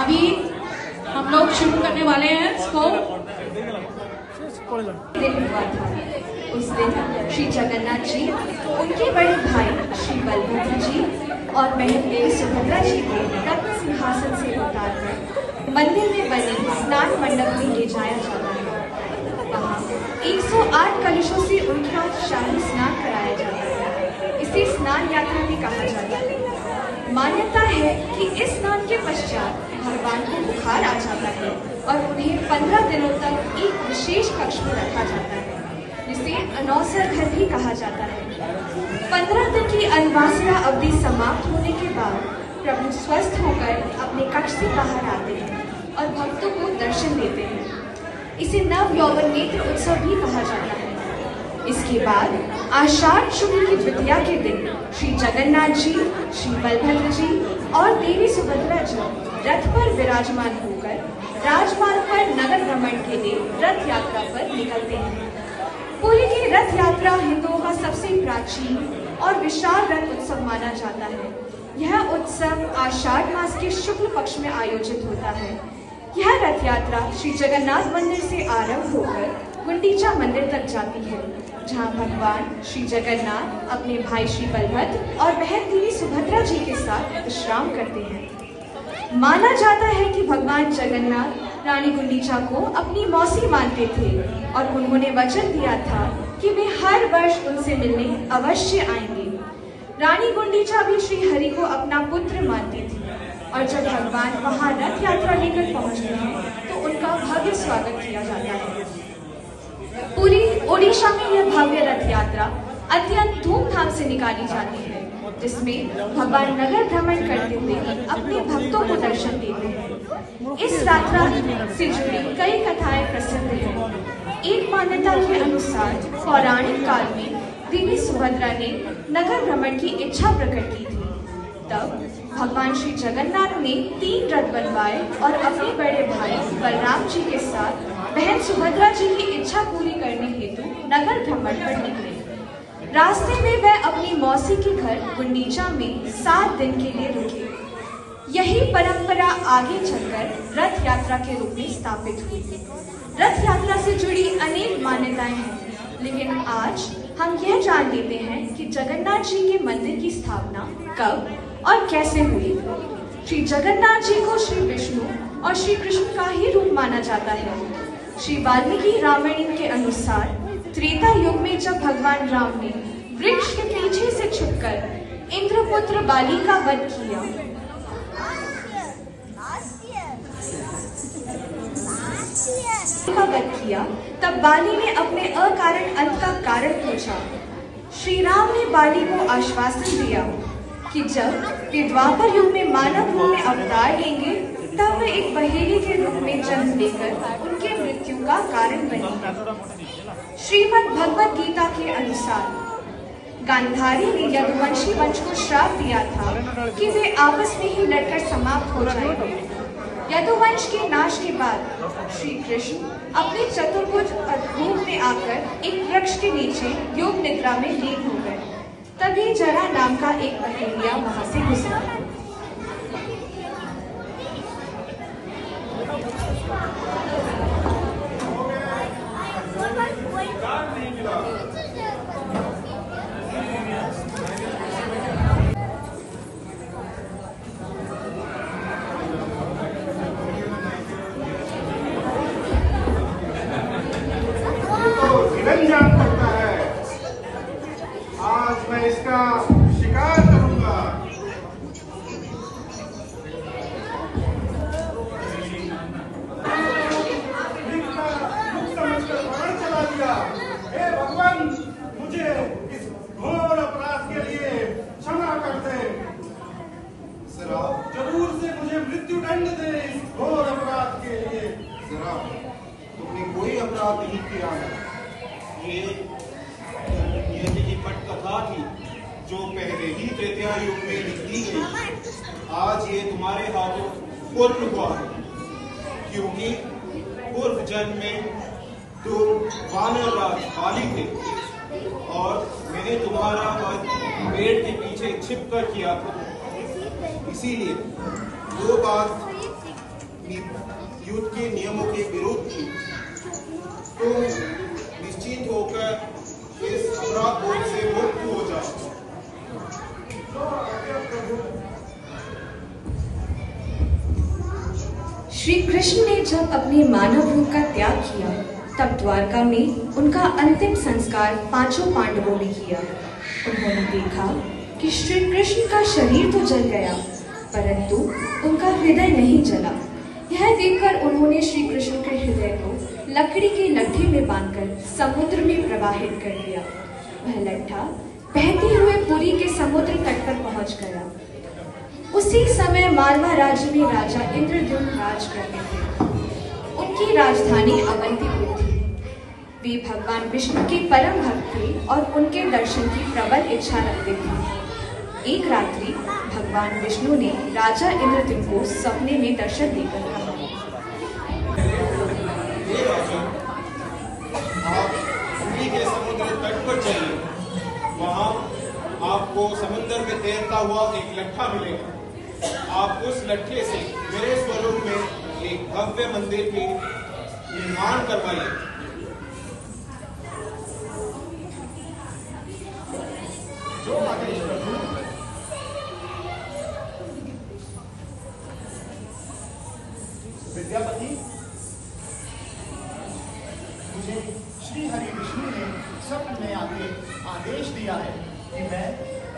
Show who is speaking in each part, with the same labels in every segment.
Speaker 1: अभी हम लोग शुरू करने वाले हैं इसको।
Speaker 2: दिन हुआ था। उस दिन श्री जगन्नाथ जी, उनके बड़े भाई श्री बलभद्र जी और बहन देवी सुभद्रा जी को रत्न सिंहासन से उतारकर मंदिर में बने स्नान मंडप में ले जाया जाता है। वहाँ 108 कलशों से उनका शाही स्नान कराया जाता है। इसे स्नान यात्रा भी कहा जाता है। मान्यता है कि इस स्नान के पश्चात भगवान को बुखार आ जाता है और उन्हें 15 दिनों तक एक विशेष कक्ष में रखा जाता है, जिसे अनौसर घर भी कहा जाता है। 15 दिन की अनवासना अवधि समाप्त होने के बाद प्रभु स्वस्थ होकर अपने कक्ष से बाहर आते हैं और भक्तों को दर्शन देते हैं। इसे नव यौवन नेत्र उत्सव भी कहा जाता है। इसके बाद आषाढ़ शुक्ल की द्वितीया के दिन श्री जगन्नाथ जी, श्री बलभद्र जी और देवी सुभद्रा जी रथ पर विराजमान होकर राजमार्ग पर नगर भ्रमण के लिए रथ यात्रा पर निकलते हैं। पुरी की रथ यात्रा हिंदुओं का सबसे प्राचीन और विशाल रथ उत्सव माना जाता है। यह उत्सव आषाढ़ मास के शुक्ल पक्ष में आयोजित होता है। यह रथ यात्रा श्री जगन्नाथ मंदिर से आरंभ होकर गुंडीचा मंदिर तक जाती है, जहां भगवान श्री जगन्नाथ अपने भाई श्री बलभद्र और बहन देवी सुभद्रा जी के साथ विश्राम करते हैं। माना जाता है कि भगवान जगन्नाथ रानी गुंडीचा को अपनी मौसी मानते थे और उन्होंने वचन दिया था कि वे हर वर्ष उनसे मिलने अवश्य आएंगे। रानी गुंडीचा भी श्री हरि को अपना पुत्र मानती थी और जब भगवान वहां रथ यात्रा लेकर पहुंचते हैं तो उनका भव्य स्वागत किया जाता है। पूरी ओडिशा में यह भव्य रथ यात्रा अत्यंत धूमधाम से निकाली जाती है, जिसमें भगवान नगर भ्रमण करते हुए अपने भक्तों को दर्शन देते हैं। इस यात्रा से जुड़ी कई कथाएं प्रसिद्ध हैं। एक मान्यता के अनुसार पौराणिक काल में देवी सुभद्रा ने नगर भ्रमण की इच्छा प्रकट की थी। तब भगवान श्री जगन्नाथ ने 3 रथ बनवाए और अपने बड़े भाई बलराम जी के साथ बहन सुभद्रा जी की इच्छा पूरी करने हेतु नगर भ्रमण पर निकले। रास्ते में वह अपनी मौसी के घर गुंडीचा में 7 दिन के लिए रुके। यही परंपरा आगे चलकर रथ यात्रा के रूप में स्थापित हुई। रथ यात्रा से जुड़ी अनेक मान्यताएं हैं, लेकिन आज हम यह जान लेते हैं कि जगन्नाथ जी के मंदिर की स्थापना कब और कैसे हुई। श्री जगन्नाथ जी को श्री विष्णु और श्री कृष्ण का ही रूप माना जाता है। श्री वाल्मीकि रामायण के अनुसार त्रेता युग में जब भगवान राम ने वृक्ष के पीछे से छुपकर इंद्रपुत्र बाली का वध किया, तब बाली ने अपने अकारण अंत का कारण पूछा। श्री राम ने बाली को आश्वासन दिया कि जब वे द्वापर युग में मानव रूप में अवतार लेंगे तब वे एक बहेली के रूप में जन्म लेकर उनके मृत्यु का कारण बनेंगे। श्रीमद् भगवद गीता के अनुसार गांधारी ने यदुवंशी वंश को श्राप दिया था कि वे आपस में ही लड़कर समाप्त हो जाएंगे। यदुवंश के नाश के बाद श्री कृष्ण अपने चतुर्भुज रूप में आकर एक वृक्ष के नीचे योग निद्रा में लीन हो गए। तभी जरा नाम का एक बहेलिया वहां से गुजरा।
Speaker 3: जान पड़ता है। आज मैं इसका शिकार करूंगा। समझकर बाहर चला दिया। हे भगवान, मुझे इस घोर अपराध के लिए क्षमा कर दे। जरूर से मुझे मृत्यु दंड दे इस घोर अपराध के लिए।
Speaker 4: तुमने कोई अपराध नहीं किया है। ये पटकथा थी जो पहले ही त्रेता युग में लिख दी गई। आज ये तुम्हारे हाथों पूर्ण हुआ है, क्योंकि पूर्व जन्म में तुम वानर राज बाली थे और मैंने तुम्हारा वध पेड़ के पीछे छिप कर किया था। इसीलिए जो बात युद्ध के नियमों के विरुद्ध थी, तुम निश्चिंत होकर इस अपराध बोध से मुक्त हो जाओ।
Speaker 2: श्री कृष्ण ने जब अपने मानव रूप का त्याग किया, तब द्वारका में उनका अंतिम संस्कार 5 पांडवों ने किया। उन्होंने देखा कि श्री कृष्ण का शरीर तो जल गया, परंतु उनका हृदय नहीं जला। यह देखकर उन्होंने श्री कृष्ण के हृदय को लकड़ी के लट्ठे में बांधकर समुद्र में प्रवाहित कर दिया। वह लट्ठा बहते हुए पुरी के समुद्र तट पर पहुंच गया। उसी समय मालवा राज्य में राजा इंद्रद्युम्न राज करते थे। उनकी राजधानी अवंतीपुर थी। वे भगवान विष्णु के परम भक्त थे और उनके दर्शन की प्रबल इच्छा रखते थे। एक रात्रि भगवान विष्णु ने राजा इंद्रद्युम्न को सपने में दर्शन देकर कहा,
Speaker 4: हे राजन, आप पुरी के समुद्र तट पर चलिए। वहां आपको समुद्र में तैरता हुआ एक लट्ठा मिलेगा। आप उस लट्ठे से मेरे स्वरूप में एक भव्य मंदिर की निर्माण करवाइए।
Speaker 3: जो आदेश प्रभु। विद्यापति, मुझे श्री हरि विष्णु ने स्वप्न में आके आदेश दिया है कि मैं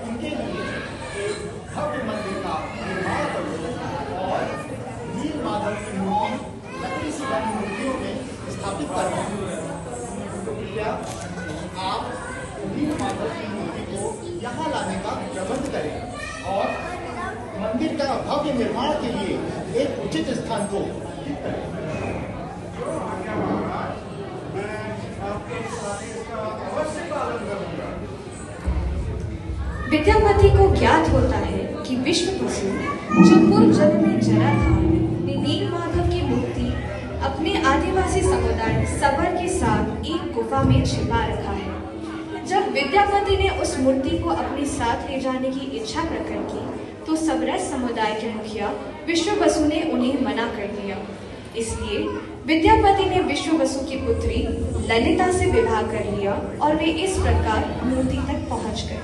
Speaker 3: उनके लिए एक भव्य मंदिर का निर्माण करूं और नील माधव की मूर्ति लकड़ी से बनी मूर्तियों में स्थापित करवाऊं। तो कृपया आप नील माधव की मूर्ति को यहाँ लाने का प्रबंध करें और मंदिर का भव्य निर्माण के लिए एक उचित स्थान को
Speaker 2: विद्यापति को ज्ञात होता है कि विश्ववसु, जो पूर्व जन्म में जरा था, ने नील माधव की मूर्ति अपने आदिवासी समुदाय सबर के साथ एक गुफा में छिपा रखा है। जब विद्यापति ने उस मूर्ति को अपने साथ ले जाने की इच्छा प्रकट की, तो सबरस समुदाय के मुखिया विश्ववसु ने उन्हें मना कर दिया। इसलिए विद्यापति ने विश्ववसु की पुत्री ललिता से विवाह कर लिया और वे इस प्रकार मूर्ति तक पहुंच गए।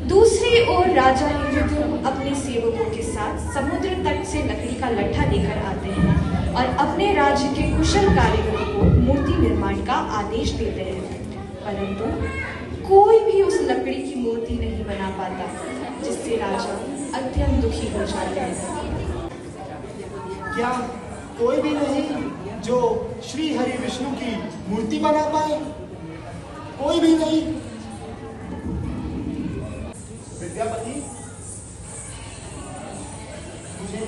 Speaker 2: दूसरी ओर राजा इंद्रद्युम्न अपने सेवकों के साथ समुद्र तट से लकड़ी का लट्ठा लेकर आते हैं और अपने राज्य के कुशल कारीगरों को मूर्ति निर्माण का आदेश देते हैं, परंतु कोई भी उस लकड़ी की मूर्ति नहीं बना पाता, जिससे राजा अत्यंत दुखी हो जाते हैं।
Speaker 3: क्या कोई भी नहीं जो श्री हरि विष्णु की मूर्ति बना पाए? कोई भी नहीं? विद्यापति, मुझे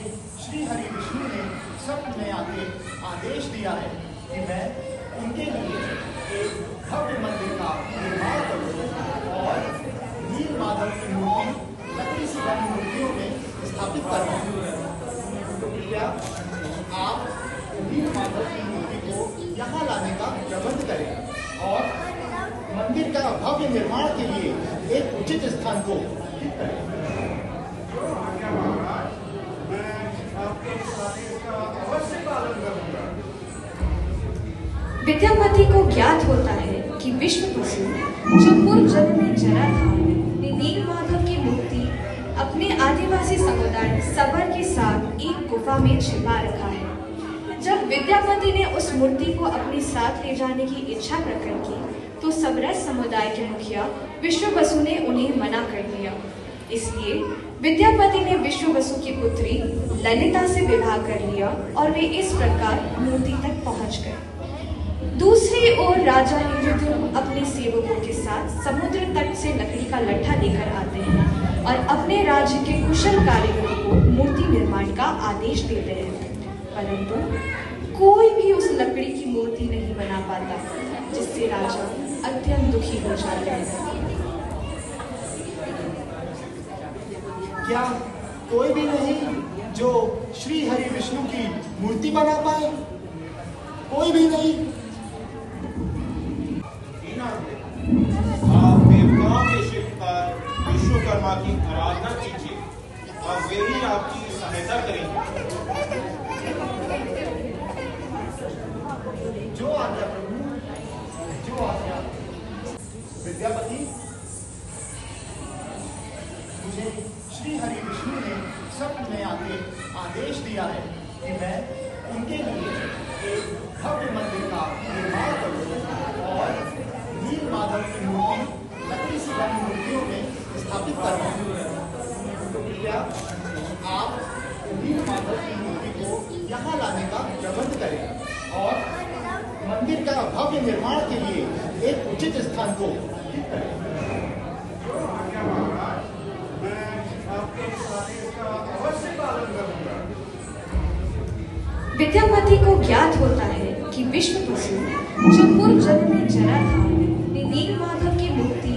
Speaker 3: श्री हरि विष्णु ने स्वप्न में आके आदेश दिया है कि मैं उनके लिए एक भव्य मंदिर का निर्माण करूं और नील माधव की मूर्ति लकड़ी से बनी मूर्तियों में स्थापित करवाऊं। तो कृपया आप नील माधव की मूर्ति को यहाँ लाने का प्रबंध करें और मंदिर का भव्य निर्माण के लिए एक उचित स्थान को
Speaker 2: विद्यापति को ज्ञात होता है कि विश्ववसु, जो पूर्व जन्म में जरा था, ने नील माधव की मूर्ति अपने आदिवासी समुदाय सबर के साथ एक गुफा में छिपा रखा है। जब विद्यापति ने उस मूर्ति को अपने साथ ले जाने की इच्छा प्रकट की, तो सबरस समुदाय के मुखिया विश्ववसु ने उन्हें मना कर दिया। इसलिए विद्यापति ने विश्ववसु की पुत्री ललिता से विवाह कर लिया और वे इस प्रकार मूर्ति तक पहुंच गए। दूसरी ओर राजा इंद्रद्युम्न अपने सेवकों के साथ समुद्र तट से लकड़ी का लट्ठा लेकर आते हैं और अपने राज्य के कुशल कारीगरों को मूर्ति निर्माण का आदेश देते हैं, परंतु कोई भी उस लकड़ी की मूर्ति नहीं बना पाता, जिससे राजा अत्यंत दुखी हो जाते हैं।
Speaker 3: क्या कोई भी नहीं जो श्री हरि विष्णु की मूर्ति बना पाए? कोई भी नहीं?
Speaker 4: आप देवताओं के शिवकार विश्वकर्मा की आराधना कीजिए और वे ही आपकी सहायता करेंगे।
Speaker 3: जो आज्ञा प्रभु, जो आज्ञा। विद्यापति, मुझे श्री हरि विष्णु ने स्वप्न में आके आदेश दिया है कि मैं उनके लिए एक भव्य मंदिर का निर्माण करूं और नील माधव की मूर्ति लकड़ी से बनी मूर्तियों में स्थापित करवाऊं। तो कृपया आप नील माधव की मूर्ति को यहाँ लाने का प्रबंध करें और मंदिर का भव्य निर्माण के लिए एक उचित स्थान को ठीक करें।
Speaker 2: विद्यापति को ज्ञात होता है कि विश्व वसु जो पूर्व जन्म में जरा था ने नील माधव की मूर्ति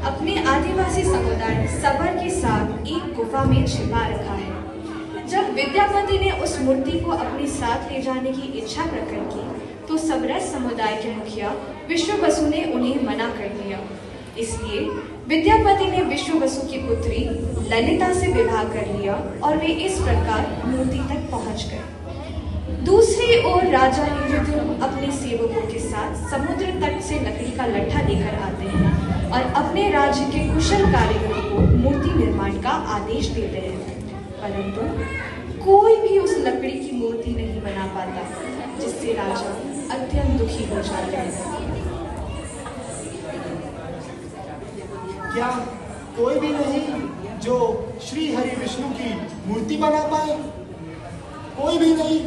Speaker 2: अपने आदिवासी समुदाय सबर के साथ एक गुफा में छिपा रखा है। जब विद्यापति ने उस मूर्ति को अपने साथ ले जाने की इच्छा प्रकट की तो सबरस समुदाय के मुखिया विश्व वसु ने उन्हें मना कर दिया। इसलिए विद्यापति ने विश्व वसु की पुत्री ललिता से विवाह कर लिया और वे इस प्रकार मूर्ति तक पहुंच गए। दूसरी ओर राजा इंद्रद्युम्न अपने सेवकों के साथ समुद्र तट से लकड़ी का लट्ठा लेकर आते हैं और अपने राज्य के कुशल कारीगरों को मूर्ति निर्माण का आदेश देते हैं, परंतु कोई भी उस लकड़ी की मूर्ति नहीं बना पाता, जिससे राजा अत्यंत दुखी हो जाते हैं।
Speaker 3: क्या कोई भी नहीं जो श्री हरि विष्णु की मूर्ति बना पाए? कोई भी नहीं?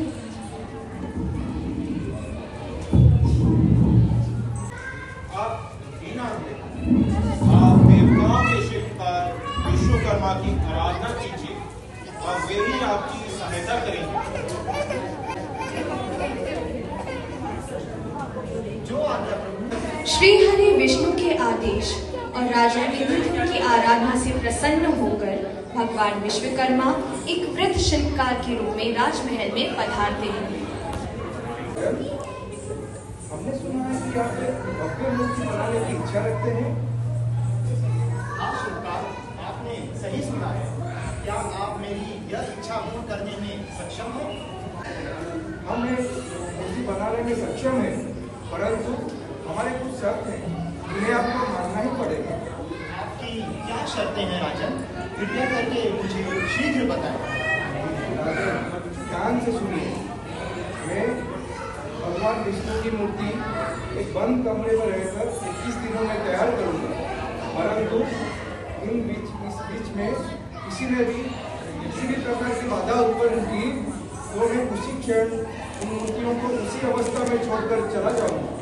Speaker 4: आप देवताओं के शिल्पकार विश्वकर्मा की आराधना कीजिए और वे ही आपकी सहायता करेंगे।
Speaker 3: जो आज्ञा प्रभु।
Speaker 2: श्री हरि विष्णु के आदेश और राजा इंद्रद्युम्न की आराधना से प्रसन्न होकर भगवान विश्वकर्मा एक वृद्ध शिल्पकार के रूप में राजमहल में पधारते हैं।
Speaker 5: हमने सुना है कि आप एक भव्य मूर्ति बनाने की इच्छा रखते हैं।
Speaker 3: हाँ शिल्पकार, आपने सही सुना है। क्या आप मेरी यह इच्छा पूर्ण करने में सक्षम हो?
Speaker 5: हम एक मूर्ति बनाने में सक्षम हैं, परंतु हमारे कुछ शर्त हैं, जिन्हें आपको मानना ही पड़ेगा।
Speaker 3: आपकी क्या शर्तें हैं राजन? कृपया करके मुझे शीघ्र बताएं।
Speaker 5: ध्यान से सुनिए। मैं भगवान विष्णु की मूर्ति एक बंद कमरे में रहकर 21 दिनों में तैयार करूंगा, परंतु इस बीच में किसी भी प्रकार की बाधा उत्पन्न की तो मैं उसी क्षण उन मूर्तियों को उसी अवस्था में छोड़कर चला जाऊंगा।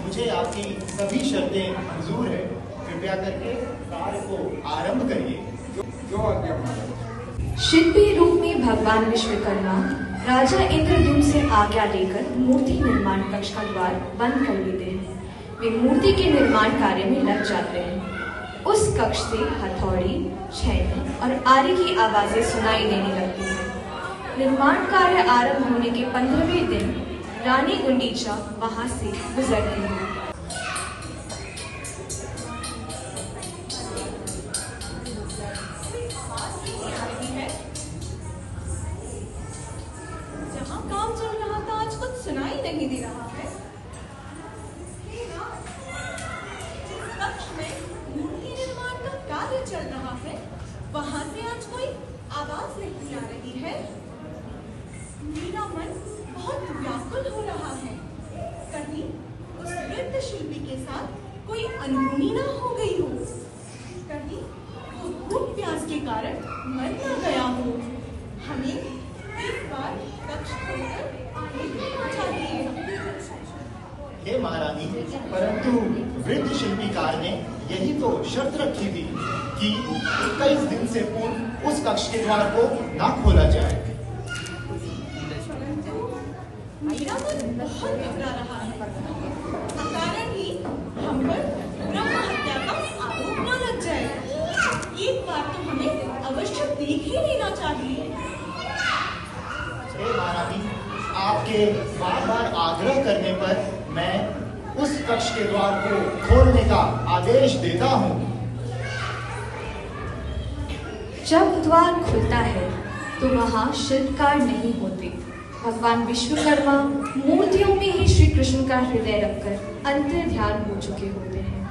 Speaker 3: मुझे आपकी सभी शर्तें मंजूर है। कृपया करके कार्य को आरंभ करिए।
Speaker 5: जो आज्ञा महाराज।
Speaker 2: शिल्पी रूप में भगवान विश्वकर्मा राजा इंद्रद्युम्न से आज्ञा लेकर मूर्ति निर्माण कक्ष का द्वार बंद कर लेते हैं। वे मूर्ति के निर्माण कार्य में लग जाते हैं। उस कक्ष से हथौड़ी, छैनी और आरी की आवाजें सुनाई देने लगती हैं। निर्माण कार्य आरंभ होने के 15वें दिन रानी गुंडीचा वहां से गुजरती है।
Speaker 1: जहाँ काम चल रहा था आज कुछ सुनाई नहीं दे रहा है। जिस कक्ष में मूर्ति निर्माण का कार्य चल रहा है वहां से आज कोई आवाज नहीं आ रही है। मेरा मन बहुत व्याकुल हो रहा है। कहीं उस वृद्ध शिल्पी के साथ कोई अनहोनी ना हो गई हो, कहीं वो भूख प्यास के कारण मर ना गया हो। हमें इस बार कक्ष खोलकर आने देना चाहिए।
Speaker 3: हे महारानी, परंतु वृद्ध शिल्पीकार ने यही तो शर्त रखी थी कि 21 दिन से पूर्व उस कक्ष के द्वार को ना खोला जाए।
Speaker 1: मेरा मन बहुत घबरा रहा है। कारण ही हम पर ब्रह्म हत्या का आरोप न लग जाए। एक बार तो हमें अवश्य देख ही लेना चाहिए।
Speaker 3: हे महारानी, आपके बार बार आग्रह करने पर मैं उस कक्ष के द्वार को खोलने का आदेश देता हूँ।
Speaker 2: जब द्वार खुलता है तो वहाँ शिल्पकार नहीं होते। भगवान विश्वकर्मा मूर्तियों में ही श्री कृष्ण का हृदय रखकर अंतर ध्यान हो चुके होते हैं।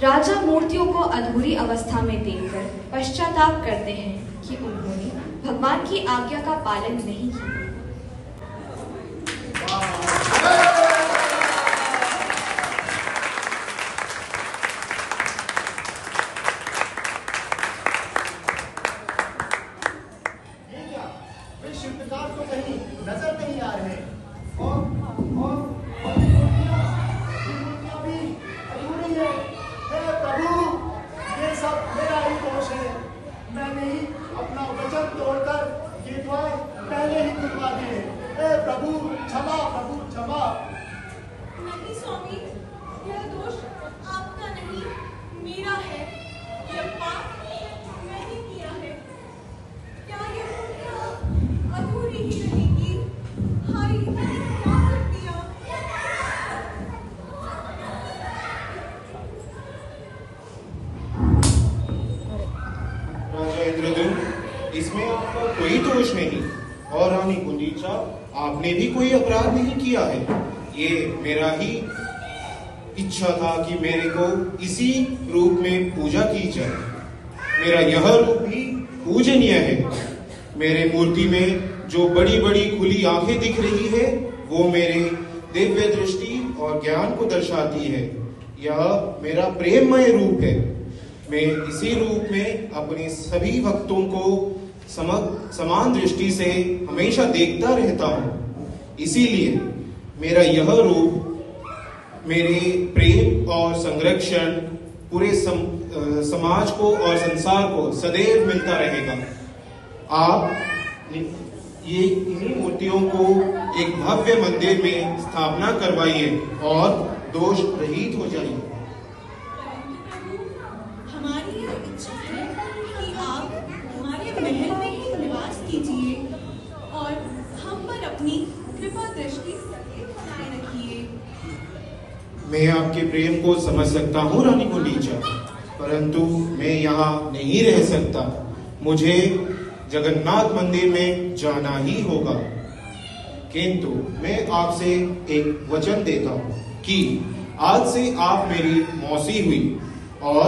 Speaker 2: राजा मूर्तियों को अधूरी अवस्था में देखकर पश्चाताप करते हैं कि उन्होंने भगवान की आज्ञा का पालन नहीं किया।
Speaker 3: ये क्या? वे शिल्पकार तो कहीं नजर नहीं आ रहे और ये मूर्तियां भी अधूरी है। हे प्रभु, ये सब मेरा ही दोष है। मैंने ही अपना वचन तोड़कर ये द्वार पहले ही खुलवा दिए। हे प्रभु क्षमा, प्रभु क्षमा।
Speaker 1: नहीं स्वामी, यह दोष आपका नहीं, मेरा है। यह पाप मैंने किया है। क्या यह मूर्तियां अधूरी ही रहेगी? हाय, मैंने क्या कर दिया?
Speaker 4: राजा इंद्रद्युम्न, इसमें आपका कोई दोष नहीं और रानी गुंडीचा, आपने भी कोई अपराध नहीं किया है। ये मेरा ही इच्छा था कि मेरे को इसी रूप में पूजा की जाए। मेरा यह रूप भी पूजनीय है। मेरे मूर्ति में जो बड़ी बड़ी खुली आंखें दिख रही है वो मेरे दिव्य दृष्टि और ज्ञान को दर्शाती है। यह मेरा प्रेममय रूप है। मैं इसी रूप में अपने सभी भक्तों को समान दृष्टि से हमेशा देखता रहता हूँ। इसीलिए मेरा यह रूप मेरे प्रेम और संरक्षण पूरे समाज को और संसार को सदैव मिलता रहेगा। आप ये इन्हीं मूर्तियों को एक भव्य मंदिर में स्थापना करवाइए और दोष रहित हो जाइए।
Speaker 1: हमारी यह इच्छा है कि आप हमारे महल में ही निवास कीजिए और हम पर अपनी कृपा दृष्टि सदैव बनाए रखिए।
Speaker 4: मैं आपके प्रेम को समझ सकता हूँ रानी गुंडीचा, परंतु मैं यहाँ नहीं रह सकता। मुझे जगन्नाथ मंदिर में जाना ही होगा। किंतु मैं आपसे एक वचन देता हूँ कि आज से आप मेरी मौसी हुई और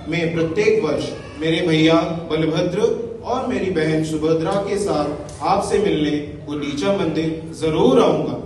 Speaker 4: मैं प्रत्येक वर्ष मेरे भैया बलभद्र और मेरी बहन सुभद्रा के साथ आपसे मिलने गुंडीचा मंदिर जरूर आऊंगा।